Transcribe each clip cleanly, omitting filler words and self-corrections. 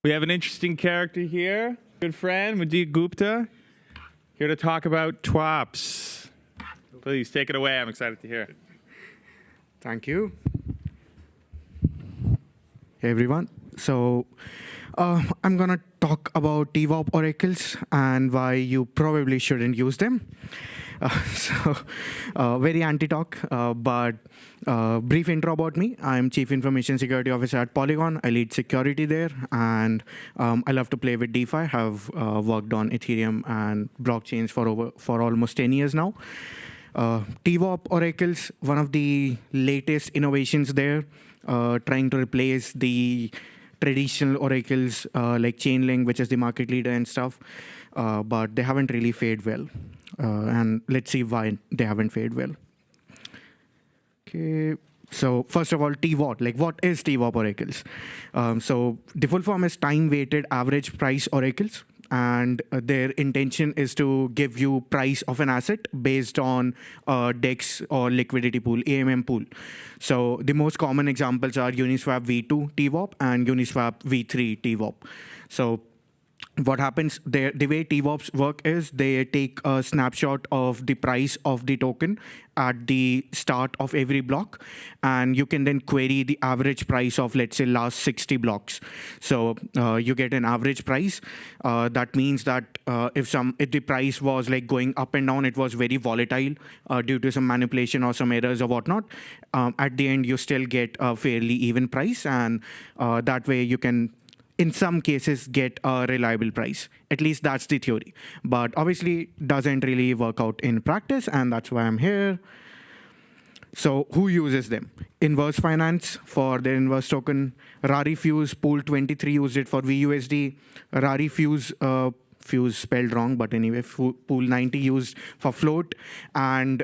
We have an interesting character here, good friend, Mudit Gupta, here to talk about TWAPs. Please take it away. I'm excited to hear it. Thank you. Hey, everyone. So I'm going to talk about TWAP oracles and why you probably shouldn't use them. Very anti-talk, but brief intro about me. I'm Chief Information Security Officer at Polygon. I lead security there, and I love to play with DeFi. Have worked on Ethereum and blockchains for almost 10 years now. TWAP oracles, one of the latest innovations there, trying to replace the traditional oracles like Chainlink, which is the market leader and stuff, but they haven't really fared well. And let's see why they haven't fared well. Okay, so first of all, TWAP, like what is TWAP oracles? So the full form is time-weighted average price oracles, and their intention is to give you price of an asset based on DEX or liquidity pool, AMM pool. So the most common examples are Uniswap v2 TWAP and Uniswap v3 TWAP. So what happens there, the way TWAPs work is they take a snapshot of the price of the token at the start of every block, and you can then query the average price of, let's say, last 60 blocks. So you get an average price. That means that if the price was like going up and down, it was very volatile due to some manipulation or some errors or whatnot. At the end, you still get a fairly even price, and that way you can, in some cases, get a reliable price. At least that's the theory. But obviously, doesn't really work out in practice, and that's why I'm here. So who uses them? Inverse Finance for their inverse token. Rarifuse Pool 23 used it for VUSD. Rarifuse, Fuse spelled wrong, but anyway, Pool 90 used for float. And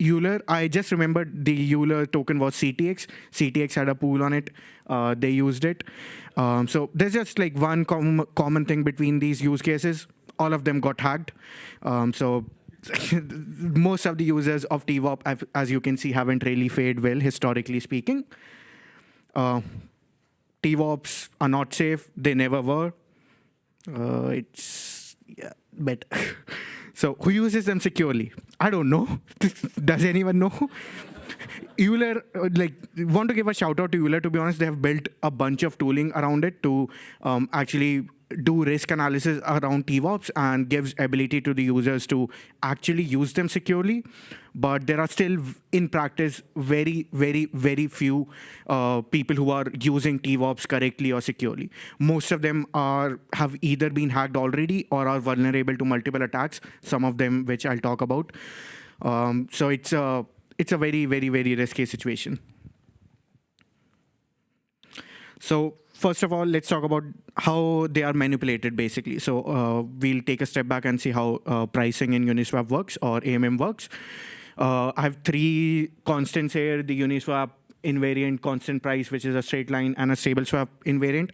Euler, I just remembered the Euler token was CTX. CTX had a pool on it. They used it. So there's just like one common thing between these use cases. All of them got hacked. So most of the users of TWAP, as you can see, haven't really fared well, historically speaking. TWAPs are not safe. They never were. It's better. So who uses them securely? I don't know. Does anyone know? Euler, want to give a shout out to Euler. To be honest, they have built a bunch of tooling around it to actually do risk analysis around TWAPs and gives ability to the users to actually use them securely. But there are still, in practice, very, very, very few people who are using TWAPs correctly or securely. Most of them have either been hacked already or are vulnerable to multiple attacks, some of them which I'll talk about. So it's a very, very, very risky situation. So first of all, let's talk about how they are manipulated, basically. So we'll take a step back and see how pricing in Uniswap works or AMM works. I have three constants here: the Uniswap invariant constant price, which is a straight line, and a stable swap invariant.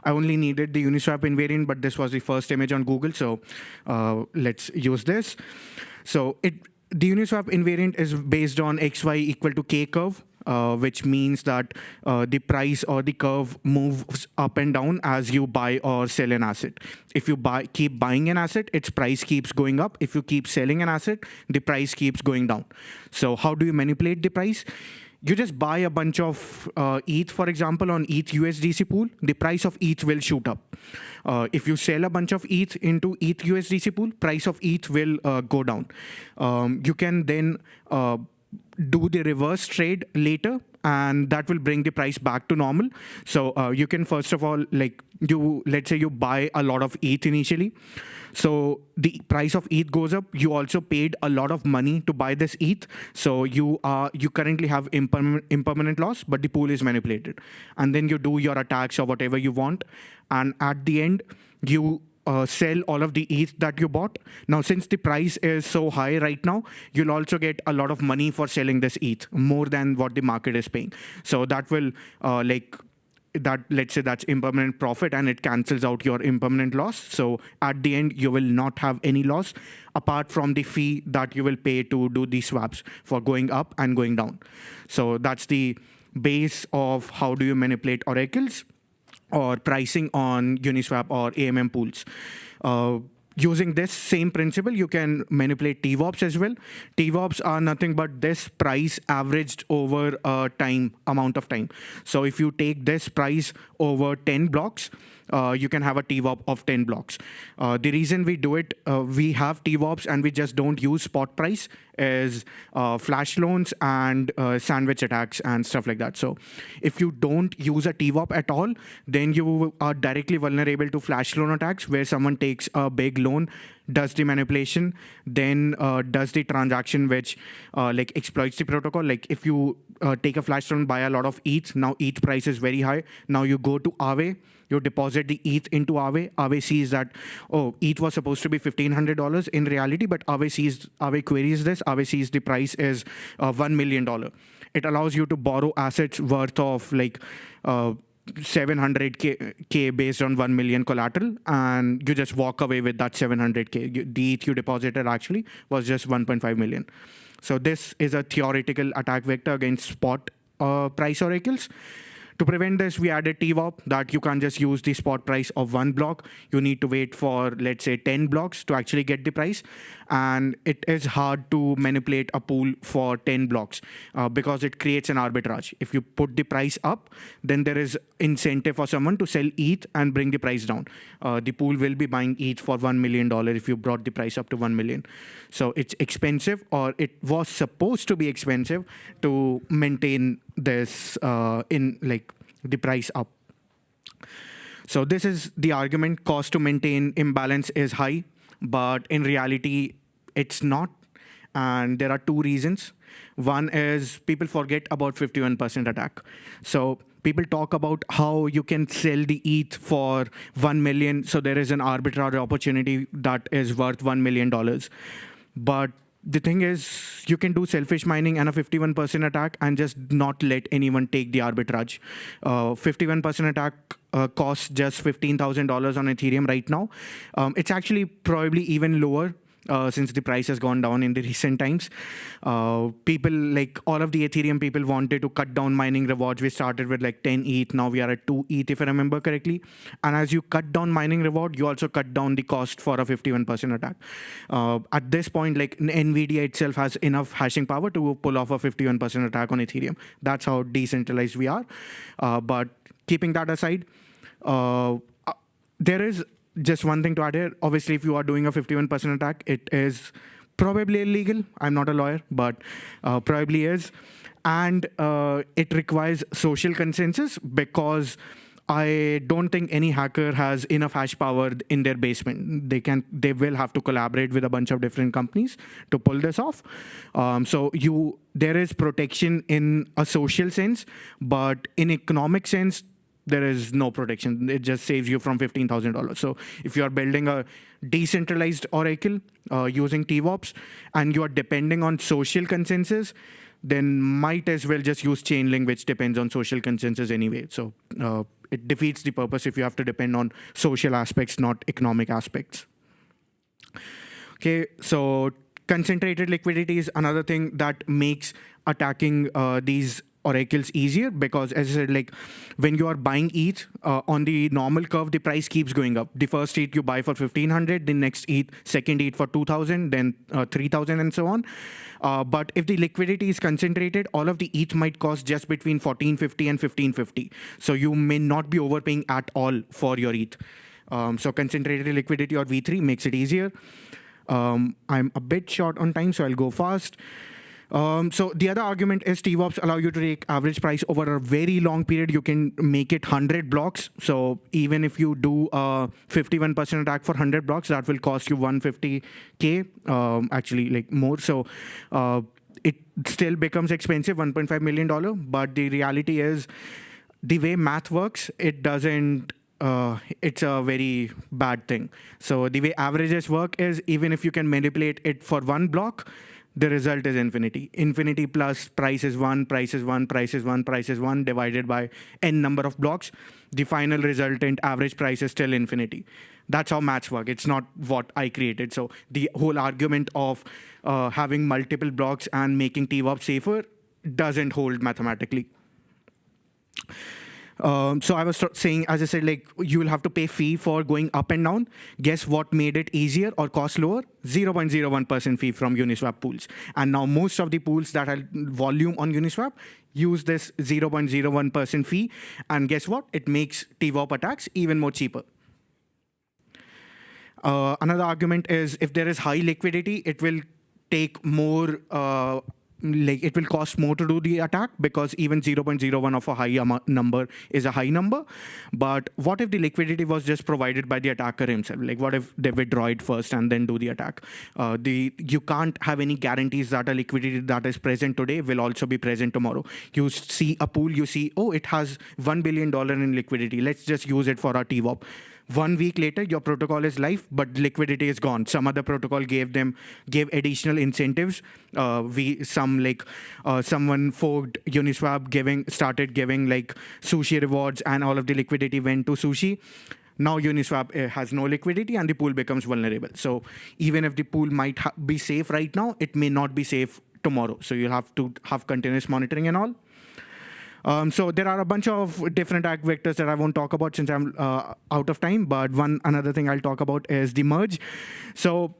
I only needed the Uniswap invariant, but this was the first image on Google, so let's use this. So the Uniswap invariant is based on XY equal to K curve, which means that the price or the curve moves up and down as you buy or sell an asset. If you keep buying an asset, its price keeps going up. If you keep selling an asset, the price keeps going down. So how do you manipulate the price? You just buy a bunch of ETH, for example, on ETH USDC pool, the price of ETH will shoot up. If you sell a bunch of ETH into ETH USDC pool, price of ETH will go down. You can then do the reverse trade later, and that will bring the price back to normal. So you can, first of all, let's say you buy a lot of ETH initially. So the price of ETH goes up. You also paid a lot of money to buy this ETH. So you currently have impermanent loss, but the pool is manipulated. And then you do your attacks or whatever you want. And at the end, you sell all of the ETH that you bought. Now, since the price is so high right now, you'll also get a lot of money for selling this ETH, more than what the market is paying. So that will let's say that's impermanent profit, and it cancels out your impermanent loss. So at the end, you will not have any loss apart from the fee that you will pay to do these swaps for going up and going down. So that's the base of how do you manipulate oracles. or pricing on Uniswap or AMM pools. Using this same principle, you can manipulate TWAPs as well. TWAPs are nothing but this price averaged over a amount of time. So if you take this price over 10 blocks, you can have a TWAP of 10 blocks. The reason we do it, we have TWAPs and we just don't use spot price, is flash loans and sandwich attacks and stuff like that. So if you don't use a TWAP at all, then you are directly vulnerable to flash loan attacks, where someone takes a big loan, does the manipulation, then does the transaction which like exploits the protocol. Like if you take a flash loan, buy a lot of ETH, now ETH price is very high. Now you go to Aave, you deposit the ETH into Aave. Aave sees that, oh, ETH was supposed to be $1,500 in reality, but Aave queries this. Aave sees the price is $1 million. It allows you to borrow assets worth of like 700K based on 1 million collateral, and you just walk away with that 700K. The ETH you deposited actually was just 1.5 million. So this is a theoretical attack vector against spot price oracles. To prevent this, we added TWAP, that you can't just use the spot price of one block. You need to wait for, let's say, 10 blocks to actually get the price. And it is hard to manipulate a pool for 10 blocks because it creates an arbitrage. If you put the price up, then there is incentive for someone to sell ETH and bring the price down. The pool will be buying ETH for $1 million if you brought the price up to 1 million. So it's expensive, or it was supposed to be expensive to maintain this in like the price up. So this is the argument: cost to maintain imbalance is high, but in reality it's not. And there are two reasons. One is people forget about 51% attack. So people talk about how you can sell the ETH for 1 million. So there is an arbitrary opportunity that is worth $1 million. But the thing is, you can do selfish mining and a 51% attack and just not let anyone take the arbitrage. 51% attack costs just $15,000 on Ethereum right now. It's actually probably even lower since the price has gone down in the recent times. People, like all of the Ethereum people, wanted to cut down mining rewards. We started with like 10 ETH. Now we are at 2 ETH, if I remember correctly. And as you cut down mining reward, you also cut down the cost for a 51% attack. At this point, like NVIDIA itself has enough hashing power to pull off a 51% attack on Ethereum. That's how decentralized we are. But keeping that aside, there is just one thing to add here. Obviously, if you are doing a 51% attack, it is probably illegal. I'm not a lawyer, but probably is. And it requires social consensus, because I don't think any hacker has enough hash power in their basement. They will have to collaborate with a bunch of different companies to pull this off. So there is protection in a social sense, but in economic sense, there is no protection. It just saves you from $15,000. So if you are building a decentralized oracle using TWAPs and you are depending on social consensus, then might as well just use Chainlink, which depends on social consensus anyway. So it defeats the purpose if you have to depend on social aspects, not economic aspects. Okay, so concentrated liquidity is another thing that makes attacking these oracles easier, because as I said, like when you are buying ETH on the normal curve, the price keeps going up. The first ETH you buy for 1,500, the next ETH, second ETH for 2,000, then 3,000 and so on. But if the liquidity is concentrated, all of the ETH might cost just between 1,450 and 1,550. So you may not be overpaying at all for your ETH. So concentrated liquidity, or V3, makes it easier. I'm a bit short on time, so I'll go fast. So the other argument is TWAPs allow you to take average price over a very long period. You can make it 100 blocks. So even if you do a 51% attack for 100 blocks, that will cost you 150K, actually like more. So it still becomes expensive, $1.5 million. But the reality is, the way math works, it doesn't. It's a very bad thing. So the way averages work is, even if you can manipulate it for one block, the result is infinity. Infinity plus price is 1, price is 1, price is 1, price is 1, divided by n number of blocks. The final resultant average price is still infinity. That's how maths work. It's not what I created. So the whole argument of having multiple blocks and making TWAP safer doesn't hold mathematically. So I was saying, as I said, like you will have to pay fee for going up and down. Guess what made it easier or cost lower? 0.01% fee from Uniswap pools. And now most of the pools that have volume on Uniswap use this 0.01% fee. And guess what? It makes TWAP attacks even more cheaper. Another argument is if there is high liquidity, it will take more, it will cost more to do the attack, because even 0.01 of a high number is a high number. But what if the liquidity was just provided by the attacker himself? Like what if they withdraw it first and then do the attack? You can't have any guarantees that a liquidity that is present today will also be present tomorrow. You see a pool, you see, oh, it has $1 billion in liquidity. Let's just use it for our TWAP. 1 week later, your protocol is live, but liquidity is gone. Some other protocol gave additional incentives. Someone forked Uniswap, started giving like sushi rewards, and all of the liquidity went to sushi. Now Uniswap has no liquidity and the pool becomes vulnerable. So even if the pool might be safe right now, it may not be safe tomorrow. So you'll have to have continuous monitoring and all. So there are a bunch of different attack vectors that I won't talk about since I'm out of time. But another thing I'll talk about is the merge. So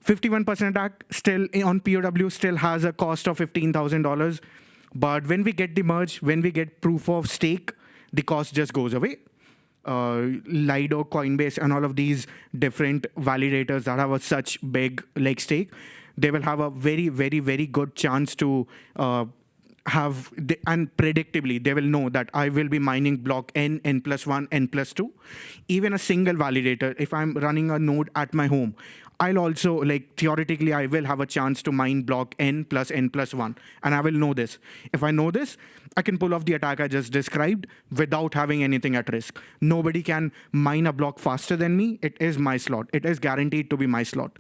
51% attack still on POW still has a cost of $15,000. But when we get the merge, when we get proof of stake, the cost just goes away. Lido, Coinbase, and all of these different validators that have such big stake, they will have a very, very, very good chance to and predictably, they will know that I will be mining block N, N+1, N+2. Even a single validator, if I'm running a node at my home, I'll also, theoretically, I will have a chance to mine block N plus N+1, and I will know this. If I know this, I can pull off the attack I just described without having anything at risk. Nobody can mine a block faster than me. It is my slot. It is guaranteed to be my slot.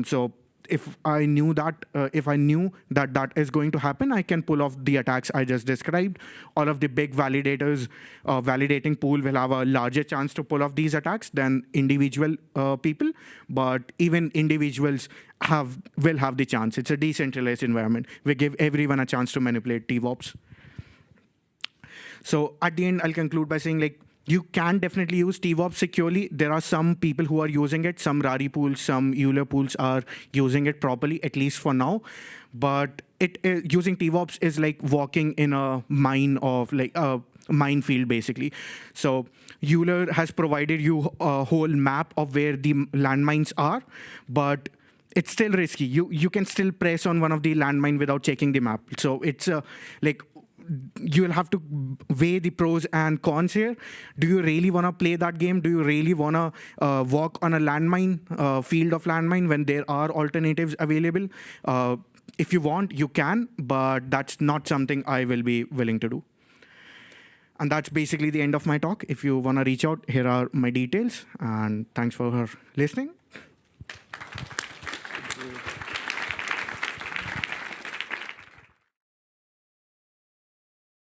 So if I knew that that is going to happen, I can pull off the attacks I just described. All of the big validators, validating pool will have a larger chance to pull off these attacks than individual people. But even individuals will have the chance. It's a decentralized environment. We give everyone a chance to manipulate TWAPs. So at the end, I'll conclude by saying you can definitely use TWAP securely. There are some people who are using it. Some Rari pools, some Euler pools are using it properly, at least for now. But using TWAPs is like walking in a mine of a minefield, basically. So Euler has provided you a whole map of where the landmines are, but it's still risky. You can still press on one of the landmine without checking the map. So it's you will have to weigh the pros and cons here. Do you really want to play that game? Do you really want to walk on a landmine, field of landmine, when there are alternatives available? If you want, you can, but that's not something I will be willing to do. And that's basically the end of my talk. If you want to reach out, here are my details. And thanks for listening.